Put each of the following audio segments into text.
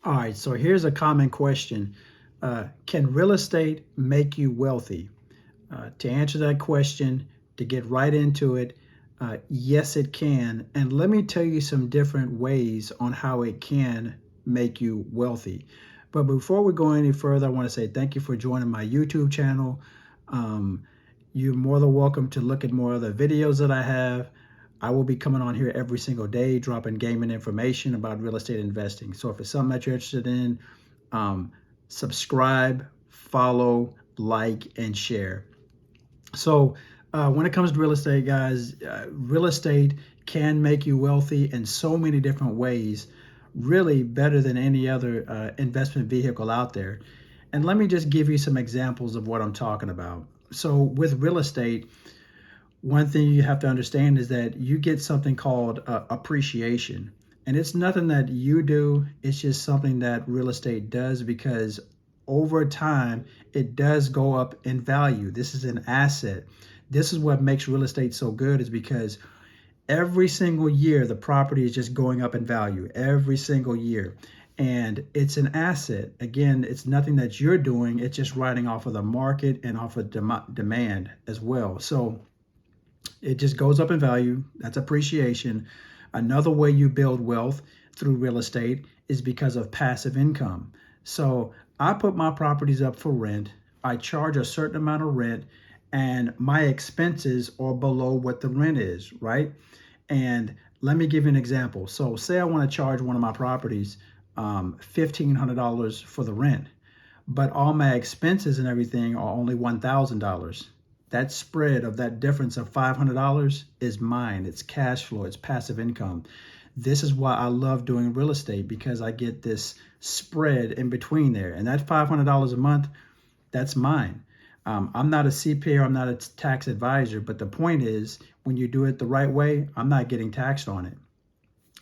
All right, so here's a common question. Can real estate make you wealthy? To answer that question, to get right into it, yes, it can. And let me tell you some different ways on how it can make you wealthy. But before we go any further, I want to say thank you for joining my YouTube channel. Um, you're more than welcome to look at more other videos that I have. I will be coming on here every single day, dropping gaming information about real estate investing. So if it's something that you're interested in, um, subscribe, follow, like, and share. So when it comes to real estate, guys, real estate can make you wealthy in so many different ways, really better than any other investment vehicle out there. And let me just give you some examples of what I'm talking about. So with real estate, one thing you have to understand is that you get something called appreciation. And it's nothing that you do, it's just something that real estate does because over time it does go up in value. This is an asset. This is what makes real estate so good, is because every single year the property is just going up in value every single year. And it's an asset. Again, it's nothing that you're doing, it's just riding off of the market and off of demand as well. So it just goes up in value. That's appreciation. Another way you build wealth through real estate is because of passive income. So I put my properties up for rent. I charge a certain amount of rent, and my expenses are below what the rent is, right? And let me give you an example. So say I want to charge one of my properties $1,500 for the rent, but all my expenses and everything are only $1,000. That spread of that difference of $500 is mine. It's cash flow, it's passive income. This is why I love doing real estate, because I get this spread in between there. And that $500 a month, that's mine. I'm not a CPA, I'm not a tax advisor, but the point is, when you do it the right way, I'm not getting taxed on it.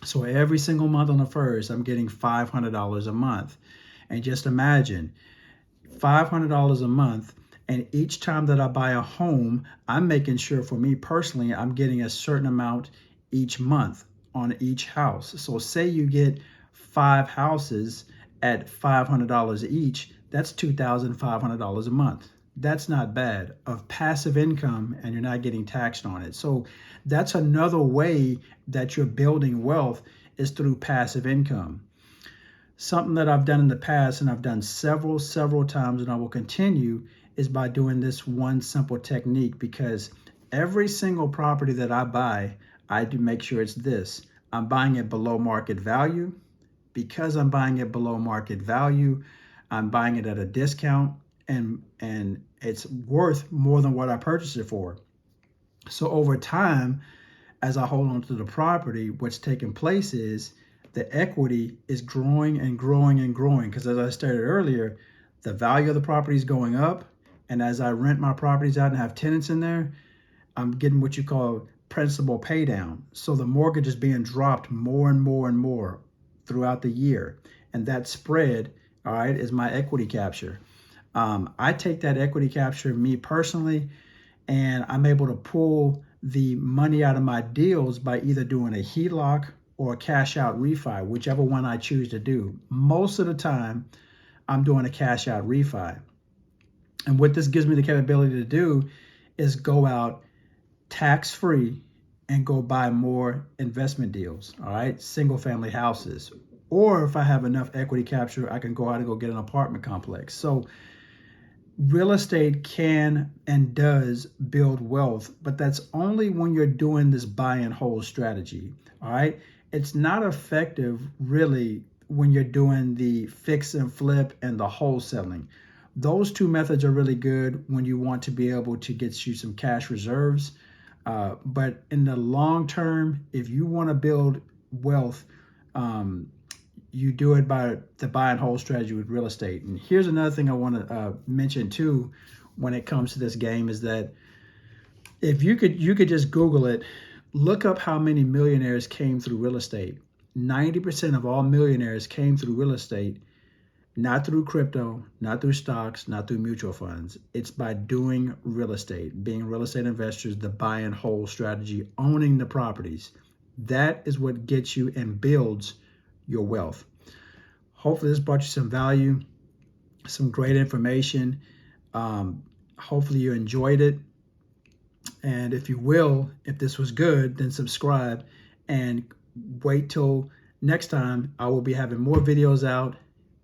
So every single month on the first, I'm getting $500 a month. And just imagine $500 a month. And each time that I buy a home, I'm making sure, for me personally, I'm getting a certain amount each month on each house. So say you get 5 houses at $500 each, that's $2,500 a month. That's not bad of passive income, and you're not getting taxed on it. So that's another way that you're building wealth, is through passive income. Something that I've done in the past, and I've done several times, and I will continue, is by doing this one simple technique. Because every single property that I buy, I do make sure it's this. I'm buying it below market value. Because I'm buying it below market value, I'm buying it at a discount, and it's worth more than what I purchased it for. So over time, as I hold on to the property, what's taking place is the equity is growing and growing and growing. Because as I stated earlier, the value of the property is going up. And as I rent my properties out and have tenants in there, I'm getting what you call principal pay down. So the mortgage is being dropped more and more and more throughout the year. And that spread, all right, is my equity capture. I take that equity capture, me personally, and I'm able to pull the money out of my deals by either doing a HELOC or a cash out refi, whichever one I choose to do. Most of the time, I'm doing a cash out refi. And what this gives me the capability to do is go out tax-free and go buy more investment deals, all right, single family houses. Or if I have enough equity capture, I can go out and go get an apartment complex. So real estate can and does build wealth, but that's only when you're doing this buy and hold strategy, all right? It's not effective really when you're doing the fix and flip and the wholesaling. Those two methods are really good when you want to be able to get you some cash reserves. But in the long term, if you want to build wealth, you do it by the buy and hold strategy with real estate. And here's another thing I want to mention too, when it comes to this game, is that if you could just Google it, look up how many millionaires came through real estate. 90% of all millionaires came through real estate, not through crypto, not through stocks, not through mutual funds. It's by doing real estate, being real estate investors, the buy and hold strategy, owning the properties. That is what gets you and builds your wealth. hopefully this brought you some value, some great information. Hopefully you enjoyed it. And if you will, if this was good, then subscribe and wait till next time. I will be having more videos out,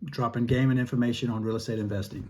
dropping gaming information on real estate investing.